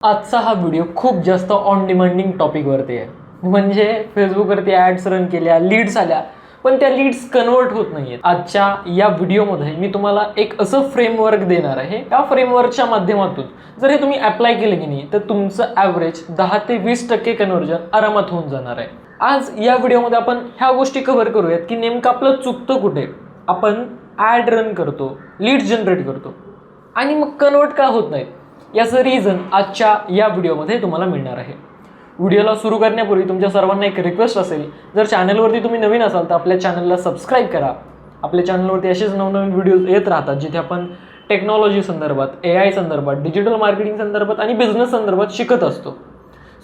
आजचा हा व्हिडिओ खूप जास्त ऑन डिमांडिंग टॉपिकवरती आहे. म्हणजे फेसबुकवरती ॲड्स रन केल्या, लीड्स आल्या, पण त्या लीड्स कन्वर्ट होत नाही आहेत. आजच्या या व्हिडिओमध्ये मी तुम्हाला एक असं फ्रेमवर्क देणार आहे. या फ्रेमवर्कच्या माध्यमातून जर हे तुम्ही अप्लाय केलं की नाही तर तुमचं ॲव्हरेज 10 ते 20% कन्व्हर्जन आरामात होऊन जाणार आहे. आज या व्हिडिओमध्ये आपण ह्या गोष्टी कव्हर करूयात की नेमकं आपलं चुकतं कुठे. आपण ॲड रन करतो, लीड्स जनरेट करतो आणि मग कन्वर्ट का होत नाहीत याचं रिझन आजच्या या व्हिडिओमध्ये तुम्हाला मिळणार आहे. व्हिडिओला सुरू करण्यापूर्वी तुमच्या सर्वांना एक रिक्वेस्ट असेल, जर चॅनलवरती तुम्ही नवीन असाल तर आपल्या चॅनलला सबस्क्राईब करा. आपल्या चॅनलवरती असेच नवनवीन व्हिडिओज येत राहतात जिथे आपण टेक्नॉलॉजी संदर्भात, AI संदर्भात, डिजिटल मार्केटिंग संदर्भात आणि बिझनेस संदर्भात शिकत असतो.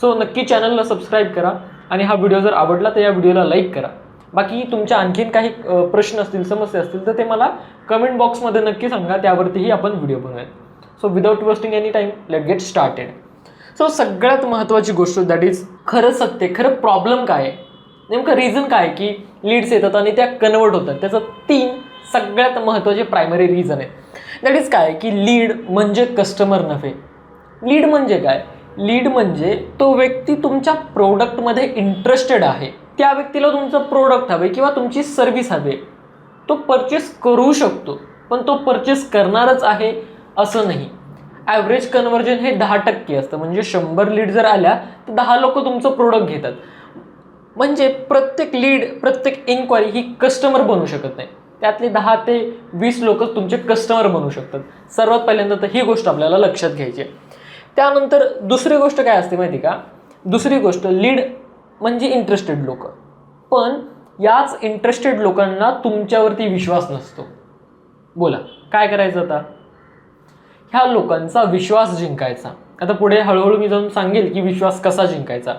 सो नक्की चॅनलला सबस्क्राईब करा आणि हा व्हिडिओ जर आवडला तर या व्हिडिओला लाईक करा. बाकी तुमच्या आणखीन काही प्रश्न असतील, समस्या असतील तर ते मला कमेंट बॉक्समध्ये नक्की सांगा, त्यावरतीही आपण व्हिडिओ बनवूयात. So without wasting any time let get started. So सगळ्यात महत्त्वाची गोष्ट दॅट इज खरं सत्य, खरं प्रॉब्लेम काय आहे, नेमकं रिझन काय की लीड्स येतात आणि त्या कन्वर्ट होतात. त्याचं 3 सगळ्यात महत्त्वाचे प्रायमरी रिझन आहे. दॅट इज काय की लीड म्हणजे कस्टमर नव्हे. लीड म्हणजे काय? लीड म्हणजे तो व्यक्ती तुमच्या प्रोडक्टमध्ये इंटरेस्टेड आहे. त्या व्यक्तीला तुमचं प्रोडक्ट हवे किंवा तुमची सर्व्हिस हवे. तो परचेस करू शकतो, पण तो परचेस करणारच आहे असं नाही. ॲव्हरेज कन्व्हर्जन हे 10% असतं. म्हणजे 100 लीड जर आल्या तर 10 लोक तुमचं प्रोडक्ट घेतात. म्हणजे प्रत्येक लीड, प्रत्येक इन्क्वायरी ही कस्टमर बनू शकत नाही. त्यातले 10 ते 20 लोकच तुमचे कस्टमर बनू शकतात. सर्वात पहिल्यांदा तर ही गोष्ट आपल्याला लक्षात घ्यायची आहे. त्यानंतर दुसरी गोष्ट काय असते माहिती का? दुसरी गोष्ट, लीड म्हणजे इंटरेस्टेड लोक, पण याच इंटरेस्टेड लोकांना तुमच्यावरती विश्वास नसतो. बोला काय करायचं आता? ह्या लोकांचा विश्वास जिंकायचा. आता पुढे हळूहळू मी जाऊन सांगेल की विश्वास कसा जिंकायचा.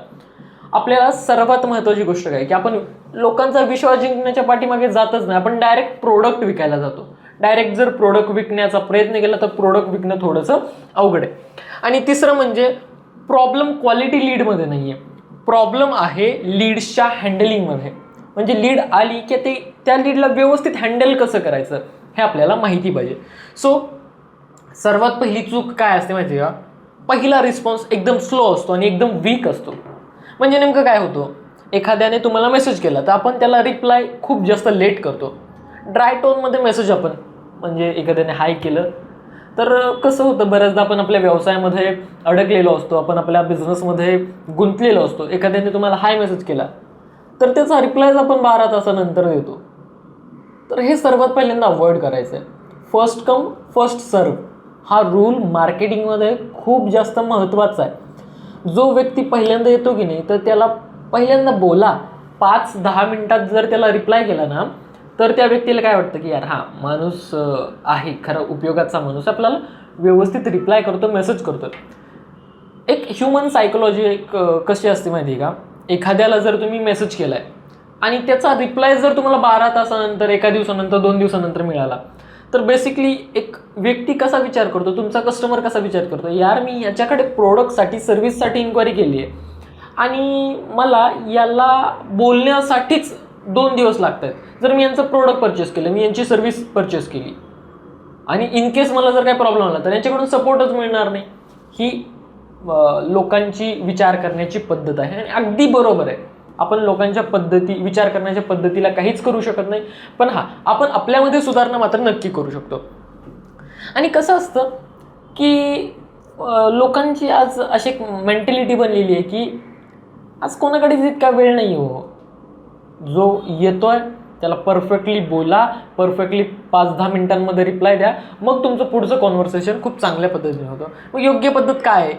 आपल्याला सर्वात महत्त्वाची गोष्ट काय की आपण लोकांचा विश्वास जिंकण्याच्या पाठीमागे जातच नाही. आपण डायरेक्ट प्रोडक्ट विकायला जातो. डायरेक्ट जर प्रोडक्ट विकण्याचा प्रयत्न केला तर प्रोडक्ट विकणं थोडंसं अवघड आहे. आणि तिसरं म्हणजे प्रॉब्लेम क्वालिटी लीडमध्ये नाही आहे, प्रॉब्लेम आहे लीड्सच्या हँडलिंगमध्ये. म्हणजे लीड आली की त्या लीडला व्यवस्थित हँडल कसं करायचं हे आपल्याला माहिती पाहिजे. सो सर्वात पहिली चूक काय असते माहिती का? पहिला रिस्पॉन्स एकदम स्लो असतो आणि एकदम वीक असतो. म्हणजे नेमकं काय होतं, एखाद्याने तुम्हाला मेसेज केला तर आपण त्याला रिप्लाय खूप जास्त लेट करतो. ड्राय टोनमध्ये मेसेज आपण, म्हणजे एखाद्याने हाय केलं तर कसं होतं, बऱ्याचदा आपण आपल्या व्यवसायामध्ये अडकलेलो असतो, आपण आपल्या बिझनेसमध्ये गुंतलेलो असतो. एखाद्याने तुम्हाला हाय मेसेज केला तर त्याचा रिप्लायच आपण 12 तासानंतर देतो. तर हे सर्वात पहिल्यांदा अवॉइड करायचं आहे. फर्स्ट कम फर्स्ट सर्व हा रूल मार्केटिंगमध्ये खूप जास्त महत्त्वाचा आहे. जो व्यक्ती पहिल्यांदा येतो की नाही तर त्याला पहिल्यांदा बोला. 5-10 मिनिटात जर त्याला रिप्लाय केला ना तर त्या व्यक्तीला काय वाटतं की यार हा माणूस आहे, खरं उपयोगाचा माणूस, आपल्याला व्यवस्थित रिप्लाय करतो, मेसेज करतो. एक ह्युमन सायकोलॉजी एक कशी असते माहिती आहे का? एखाद्याला जर तुम्ही मेसेज केला आहे आणि त्याचा रिप्लाय जर तुम्हाला 12 तासानंतर, 1 दिवसानंतर, 2 दिवसानंतर मिळाला तर बेसिकली एक व्यक्ती कसा विचार करतो, तुमचा कस्टमर कसा विचार करतो, यार मी याच्याकडे प्रोडक्टसाठी, सर्व्हिससाठी इन्क्वायरी केली आहे आणि मला याला बोलण्यासाठीच 2 दिवस लागत आहेत. जर मी यांचं प्रोडक्ट परचेस केलं, मी यांची सर्व्हिस परचेस केली आणि इन केस मला जर काही प्रॉब्लेम आला तर यांच्याकडून सपोर्टच मिळणार नाही. ही लोकांची विचार करण्याची पद्धत आहे आणि अगदी बरोबर आहे. आपण लोकांच्या विचार करण्याच्या पद्धतीला काहीच करू शकत नाही, पण आपण आपल्यामध्ये सुधारणा मात्र नक्की करू शकतो. आणि कसं असतं की लोकांची आज अशी एक मेंटॅलिटी बनलेली आहे की आज कोणाकडेच इतका वेळ नाही हो. जो येतोय त्याला परफेक्टली बोला, परफेक्टली 5-10 मिनिटांमध्ये रिप्लाय द्या, मग तुमचं पुढचं कॉन्व्हर्सेशन खूप चांगल्या पद्धतीने होतं. मग योग्य पद्धत काय आहे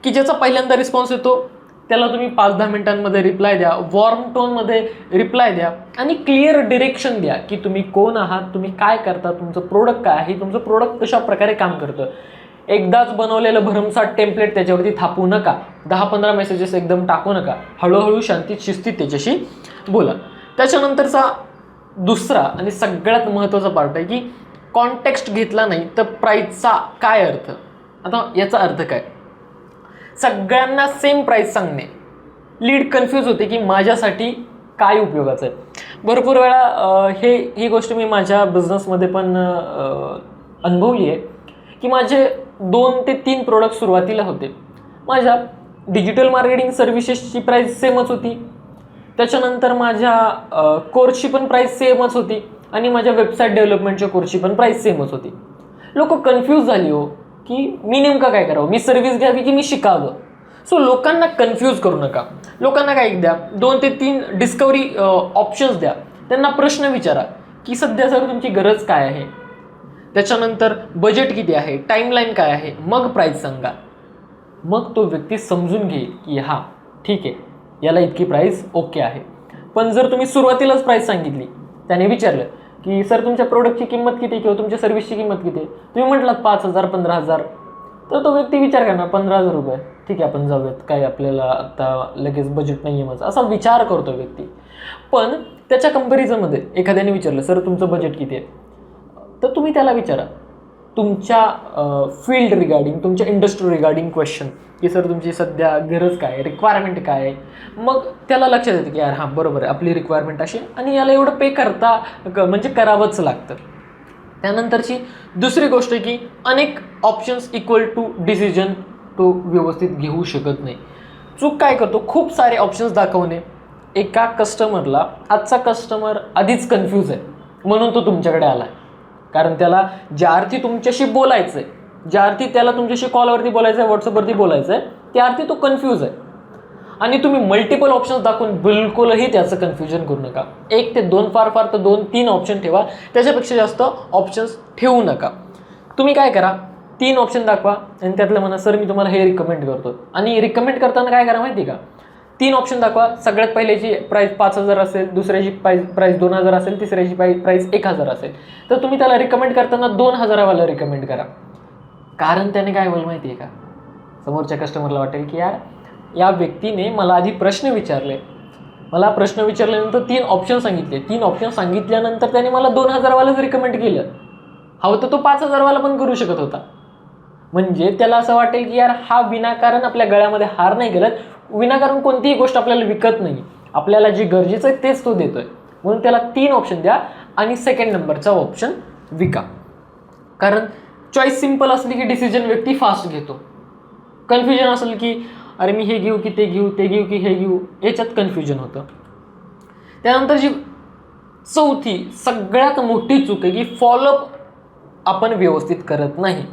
की ज्याचा पहिल्यांदा रिस्पॉन्स येतो त्याला तुम्ही 5-10 मिनिटांमध्ये रिप्लाय द्या, वॉर्म टोनमध्ये रिप्लाय द्या आणि क्लिअर डिरेक्शन द्या की तुम्ही कोण आहात, तुम्ही काय करता, तुमचं प्रोडक्ट काय आहे, तुमचं प्रोडक्ट कशा प्रकारे काम करतं. एकदाच बनवलेलं भरमसाठ टेम्पलेट त्याच्यावरती थापू नका, 10-15 मेसेजेस एकदम टाकू नका. हळूहळू शांतीत शिस्तीत त्याच्याशी बोला. त्याच्यानंतरचा दुसरा आणि सगळ्यात महत्त्वाचा पार्ट आहे की कॉन्टेक्स्ट घेतला नाही तर प्राईसचा काय अर्थ. आता याचा अर्थ काय? सगळ्यांना सेम प्राईस सांगणे. लीड कन्फ्यूज होते की माझ्यासाठी काय उपयोगाचं आहे. भरपूर वेळा ही गोष्ट मी माझ्या बिझनेसमध्ये पण अनुभवली आहे की माझे 2 ते 3 प्रोडक्ट सुरुवातीला होते. माझ्या डिजिटल मार्केटिंग सर्व्हिसेसची प्राईस सेमच होती, त्याच्यानंतर माझ्या कोर्सची पण प्राईस सेमच होती आणि माझ्या वेबसाईट डेव्हलपमेंटच्या कोर्सची पण प्राईस सेमच होती. लोक कन्फ्यूज झाली हो की मी नेमकं काय करावं, मी सर्व्हिस घ्यावी की मी शिकावं. सो लोकांना कन्फ्यूज करू नका. लोकांना काय द्या, 2 ते 3 डिस्कवरी ऑप्शन्स द्या. त्यांना प्रश्न विचारा की सध्या सर तुमची गरज काय आहे, त्याच्यानंतर बजेट किती आहे, टाईमलाईन काय आहे, मग प्राईस सांगा. मग तो व्यक्ती समजून घेईल की हां ठीक आहे, याला इतकी प्राईस ओके आहे. पण जर तुम्ही सुरुवातीलाच प्राईस सांगितली, त्याने विचारलं की सर तुमच्या प्रोडक्टची किंमत किती किंवा तुमच्या सर्व्हिसची किंमत किती, तुम्ही म्हटलात 5,000 15,000, तर तो व्यक्ती विचार करणार 15,000 रुपये, ठीक आहे आपण जाऊयात, काय आपल्याला आत्ता लगेच बजेट नाही आहे माझं, असा विचार करतो व्यक्ती. पण त्याच्या कंपॅरिझनमध्ये एखाद्याने विचारलं सर तुमचं बजेट किती आहे, तर तुम्ही त्याला विचारा तुमच्या फील्ड रिगार्डिंग, तुमच्या इंडस्ट्री रिगार्डिंग क्वेश्चन की सर तुमची सध्या गरज काय आहे, रिक्वायरमेंट काय आहे. मग त्याला लक्षात येतं की यार हां बरोबर आहे, आपली रिक्वायरमेंट अशी आणि याला एवढं पे करता म्हणजे करावंच लागतं. त्यानंतरची दुसरी गोष्ट आहे की अनेक ऑप्शन्स इक्वल टू डिसिजन तो व्यवस्थित घेऊ शकत नाही. चूक काय करतो, खूप सारे ऑप्शन्स दाखवणे. एका कस्टमरला, आजचा कस्टमर आधीच कन्फ्यूज आहे म्हणून तो तुमच्याकडे आला आहे, कारण त्याला ज्या अर्थी तुमच्याशी बोलायचं आहे, ज्या अर्थी त्याला तुमच्याशी कॉलवरती बोलायचं आहे, व्हॉट्सअपवरती बोलायचं आहे, त्या अर्थी तो कन्फ्यूज आहे. आणि तुम्ही मल्टिपल ऑप्शन्स दाखवून बिलकुलही त्याचं कन्फ्युजन करू नका. 1 ते 2 फार तर 2-3 ऑप्शन ठेवा, त्याच्यापेक्षा जास्त ऑप्शन्स ठेवू नका. तुम्ही काय करा, 3 ऑप्शन दाखवा आणि त्यातलं म्हणा सर मी तुम्हाला हे रिकमेंड करतो. आणि रिकमेंड करताना काय करा माहिती का, 3 ऑप्शन दाखवा. सगळ्यात पहिल्याची प्राईस 5,000 असेल, दुसऱ्याची प्राईस 2,000 असेल, तिसऱ्याची प्राईस 1,000 असेल, तर तुम्ही त्याला रिकमेंड करताना 2,000वाला रिकमेंड करा. कारण त्याने काय होईल माहिती आहे का, समोरच्या कस्टमरला वाटेल की यार या व्यक्तीने मला आधी प्रश्न विचारले, मला प्रश्न विचारल्यानंतर 3 ऑप्शन सांगितले, 3 ऑप्शन सांगितल्यानंतर त्याने मला 2,000वालाच रिकमेंड केलं. हवं तर तो 5,000वाला पण करू शकत होता. म्हणजे त्याला असं वाटेल की यार हा विनाकारण आपल्या गळ्यामध्ये हार नाही गेला, विनाकारण कोणतीही गोष्ट आपल्याला विकत नाही, आपल्याला जे गरजेचं आहे तेच तो देतोय. म्हणून त्याला 3 ऑप्शन द्या आणि सेकंड नंबरचा ऑप्शन विका. कारण चॉईस सिंपल असली की डिसिजन व्यक्ती फास्ट घेतो. कन्फ्युजन असेल की अरे मी हे घेऊ की ते घेऊ, ते घेऊ की हे घेऊ, याच्यात कन्फ्युजन होतं. त्यानंतर जी चौथी सगळ्यात मोठी चूक आहे की फॉलोअप आपण व्यवस्थित करत नाही.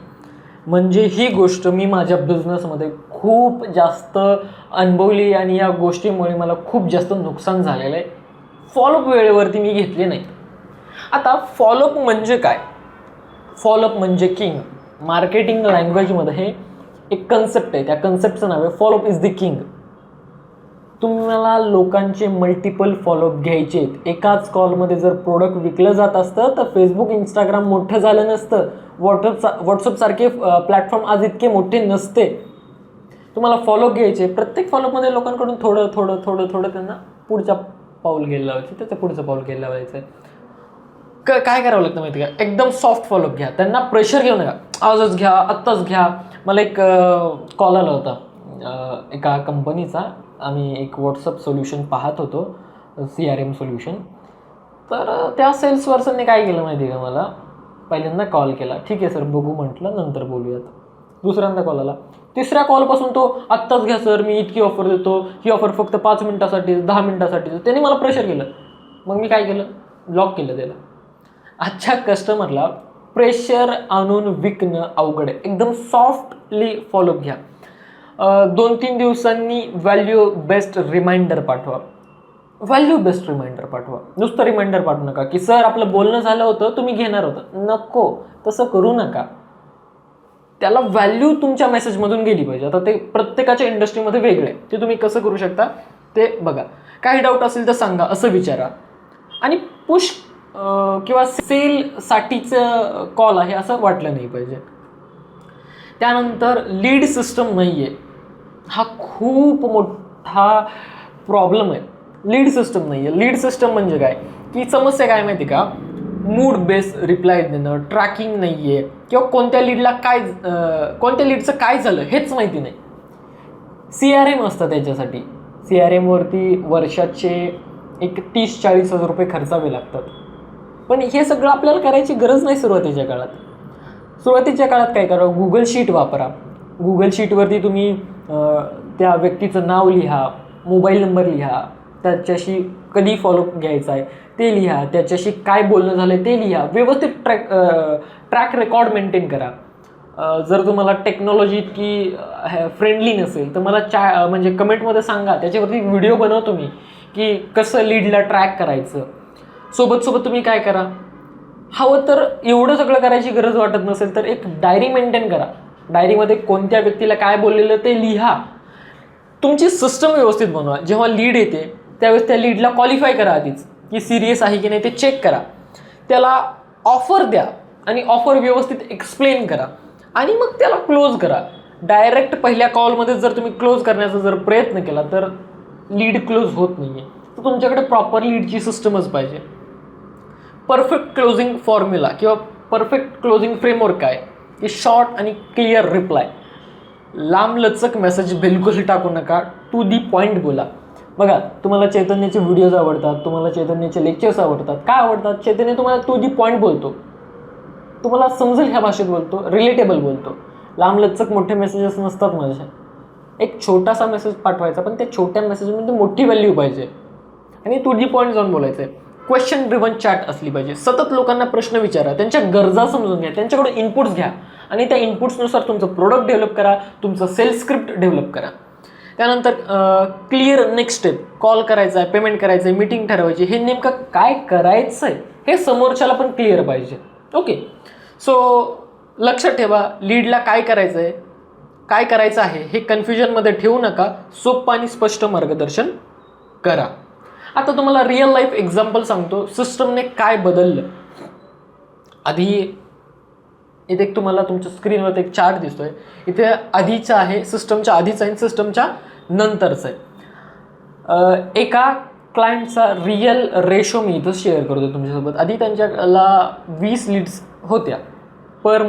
म्हणजे ही गोष्ट मी माझ्या बिझनेसमध्ये खूप जास्त अनुभवली आणि या गोष्टीमुळे मला खूप जास्त नुकसान झालेलं आहे. फॉलोअप वेळेवरती मी घेतले नाही. आता फॉलोअप म्हणजे काय, फॉलोअप म्हणजे किंग. मार्केटिंग लँग्वेजमध्ये हे एक कन्सेप्ट आहे, त्या कन्सेप्टचं नाव आहे फॉलोअप इज द किंग. तुम्हाला लोकांचे मल्टिपल फॉलोअप घ्यायचे आहेत. एकाच कॉलमध्ये जर प्रोडक्ट विकलं जात असतं तर फेसबुक इंस्टाग्राम मोठं झालं नसतं, व्हॉट्सअपसारखे प्लॅटफॉर्म आज इतके मोठे नसते. तुम्हाला फॉलोअप घ्यायचे, प्रत्येक फॉलोअपमध्ये लोकांकडून थोडं थोडं थोडं थोडं त्यांना पुढच्या पाऊल घ्यायला लावायचं, त्याचं पुढचं पाऊल घ्यायला लावायचं. काय करावं लागतं माहिती का, एकदम सॉफ्ट फॉलोअप घ्या, त्यांना प्रेशर घेऊ नका, आजच घ्या आत्ताच घ्या. मला एक कॉल आला होता एका कंपनीचा. आम्ही एक व्हॉट्सअप सोल्युशन पाहत होतो, CRM सोल्युशन. तर त्या सेल्स पर्सनने काय केलं माहिती आहे का, मला पहिल्यांदा कॉल केला, ठीक आहे सर बघू म्हटलं, नंतर बोलूयात. दुसऱ्यांदा कॉल आला, तिसऱ्या कॉलपासून तो आत्ताच घ्या सर, मी इतकी ऑफर देतो, ही ऑफर फक्त 5 मिनिटासाठी 10 मिनिटासाठी. त्याने मला प्रेशर केलं. मग मी काय केलं, ब्लॉक केलं त्याला. आजच्या कस्टमरला प्रेशर आणून विकणं अवघड आहे. एकदम सॉफ्टली फॉलोअप घ्या. 2-3 दिवसांनी व्हॅल्यू बेस्ड रिमाइंडर पाठवा. व्हॅल्यू बेस्ड रिमाइंडर पाठवा. नुसतं रिमाइंडर पाठवू नका की सर आपलं बोलणं झालं होतं, तुम्ही घेणार होतं. नको, तसं करू नका. त्याला व्हॅल्यू तुमच्या मेसेजमधून गेली पाहिजे. आता ते प्रत्येकाच्या इंडस्ट्रीमध्ये वेगळे आहे, ते तुम्ही कसं करू शकता ते बघा. काही डाऊट असेल तर सांगा असं विचारा. आणि पुश किंवा सेलसाठीचं कॉल आहे असं वाटलं नाही पाहिजे. त्यानंतर लीड सिस्टम नाही आहे, हा खूप मोठा प्रॉब्लेम आहे. लीड सिस्टम नाही आहे. लीड सिस्टम म्हणजे काय की समस्या काय माहिती का, मूड बेस रिप्लाय देणं, ट्रॅकिंग नाही आहे, किंवा कोणत्या लीडचं काय झालं हेच माहिती नाही. CRM असतं त्याच्यासाठी. CRMवरती वर्षाचे एक 30-40 हजार रुपये खर्चावे लागतात. पण हे सगळं आपल्याला करायची गरज नाही सुरुवातीच्या काळात. सुरुवातीच्या काळात काय करा, गुगल शीट वापरा. गुगल शीटवरती तुम्ही त्या व्यक्तीचं नाव लिहा, मोबाईल नंबर लिहा, त्याच्याशी कधी फॉलोअप घ्यायचा आहे ते लिहा, त्याच्याशी काय बोलणं झालं आहे ते लिहा, व्यवस्थित ट्रॅक रेकॉर्ड मेंटेन करा. जर तुम्हाला टेक्नॉलॉजी इतकी फ्रेंडली नसेल तर मला म्हणजे कमेंटमध्ये सांगा, त्याच्यावरती व्हिडिओ बनवतो मी की कसं लीडला ट्रॅक करायचं. सोबत तुम्ही काय करा, हवं तर एवढं सगळं करायची गरज वाटत नसेल तर एक डायरी मेंटेन करा. डायरीमध्ये कोणत्या व्यक्तीला काय बोललेलं ते लिहा. तुमची सिस्टम व्यवस्थित बनवा. जेव्हा लीड येते त्यावेळेस त्या लीडला क्वालिफाय करा आधीच की सिरियस आहे की नाही ते चेक करा. त्याला ऑफर द्या आणि ऑफर व्यवस्थित एक्सप्लेन करा आणि मग त्याला क्लोज करा. डायरेक्ट पहिल्या कॉलमध्ये जर तुम्ही क्लोज करण्याचा जर प्रयत्न केला तर लीड क्लोज होत नाही आहे. तर तुमच्याकडे प्रॉपर लीडची सिस्टमच पाहिजे. परफेक्ट क्लोजिंग फॉर्म्युला किंवा परफेक्ट क्लोजिंग फ्रेमवर्क काय की शॉर्ट आणि क्लिअर रिप्लाय. लांबलचक मेसेज बिलकुल टाकू नका, टू दी पॉईंट बोला. बघा, तुम्हाला चैतन्याचे व्हिडिओज आवडतात, तुम्हाला चैतन्याचे लेक्चर्स आवडतात. काय आवडतात? चैतन्य तुम्हाला टू दी पॉईंट बोलतो, तुम्हाला समजेल ह्या भाषेत बोलतो, रिलेटेबल बोलतो. लांबलचक मोठे मेसेजेस नसतात माझे. एक छोटासा मेसेज पाठवायचा पण त्या छोट्या मेसेजमध्ये मोठी व्हॅल्यू पाहिजे आणि टू दी पॉईंट जाऊन बोलायचं आहे. क्वेश्चन ड्रिव्हन चॅट असली पाहिजे. सतत लोकांना प्रश्न विचारा, त्यांच्या गरजा समजून घ्या, त्यांच्याकडून इनपुट्स घ्या आणि त्या इनपुट्सनुसार तुमचं प्रोडक्ट डेव्हलप करा, तुमचं सेल्स स्क्रिप्ट डेव्हलप करा. त्यानंतर क्लिअर नेक्स्ट स्टेप. कॉल करायचा आहे, पेमेंट करायचं आहे, मीटिंग ठरवायची, हे नेमकं काय करायचं आहे हे समोरच्याला पण क्लिअर पाहिजे. ओके, सो लक्षात ठेवा, लीडला काय करायचं आहे, काय करायचं आहे हे कन्फ्युजनमध्ये ठेवू नका. सोपं आणि स्पष्ट मार्गदर्शन करा. आता तुम्हाला रिअल लाईफ एक्झाम्पल सांगतो, सिस्टमने काय बदललं. आधी इथे एक तुम्हाला तुमच्या स्क्रीनवर एक चार्ट दिसतोय. इथे आधीचं आहे, सिस्टमच्या आधीचं आहे, सिस्टमच्या नंतरचं आहे. एका क्लायंटचा रिअल रेशो मी इथं शेअर करतो तुमच्यासोबत. आधी त्यांच्याला 20 लीड्स होत्या पर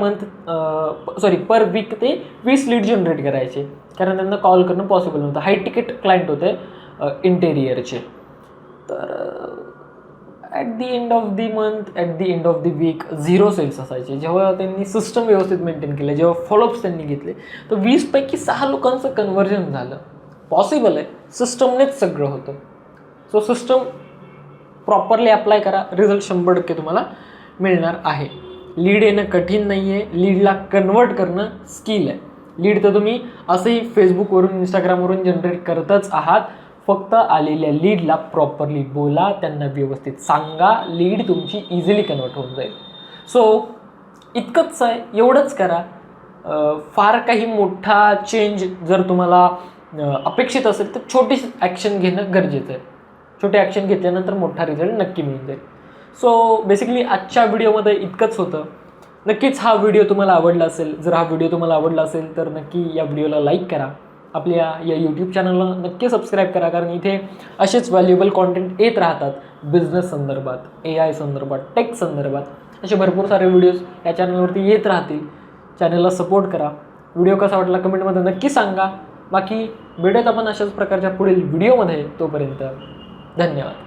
वीक. ते 20 लीड जनरेट करायचे कारण त्यांना कॉल करणं पॉसिबल नव्हतं. हाय तिकीट क्लायंट होते इंटेरियरचे. तर at the end of the month, at the end of the week 0 sales असायचे. जेव्हा त्यांनी सिस्टम व्यवस्थित मेंटेन केलं, जेव्हा फॉलोअप्स त्यांनी घेतले तर 20 पैकी 6 लोकांचं कन्व्हर्जन झालं. पॉसिबल आहे, सिस्टमनेच सगळं होतं. सो सिस्टम प्रॉपरली अप्लाय करा, रिझल्ट 100% तुम्हाला मिळणार आहे. लीड येणं कठीण नाही आहे, लीडला कन्वर्ट करणं स्किल आहे. लीड तर तुम्ही असंही फेसबुकवरून इंस्टाग्रामवरून जनरेट करतच आहात. फक्त आलेल्या लीडला प्रॉपरली बोला, त्यांना व्यवस्थित सांगा, लीड तुमची इझिली कन्वर्ट होऊन जाईल. सो इतकंच आहे, एवढंच करा. फार काही मोठा चेंज जर तुम्हाला अपेक्षित असेल तर छोटी ॲक्शन घेणं गरजेचं आहे. छोटी ॲक्शन घेतल्यानंतर मोठा रिझल्ट नक्की मिळून जाईल. सो बेसिकली आजच्या व्हिडिओमध्ये इतकंच होतं. नक्कीच हा व्हिडिओ तुम्हाला आवडला असेल. जर हा व्हिडिओ तुम्हाला आवडला असेल तर नक्की या व्हिडिओला लाईक करा. आपल्या या यूट्यूब चॅनलला नक्की सबस्क्राईब करा कारण इथे असेच व्हॅल्युएबल कॉन्टेंट येत राहतात. बिझनेस संदर्भात, AI संदर्भात, टेक संदर्भात असे भरपूर सारे व्हिडिओज या चॅनलवरती येत राहतील. चॅनलला सपोर्ट करा. व्हिडिओ कसा वाटला कमेंटमध्ये नक्की सांगा. बाकी भेटूयात आपण अशाच प्रकारच्या पुढील व्हिडिओमध्ये. तोपर्यंत धन्यवाद.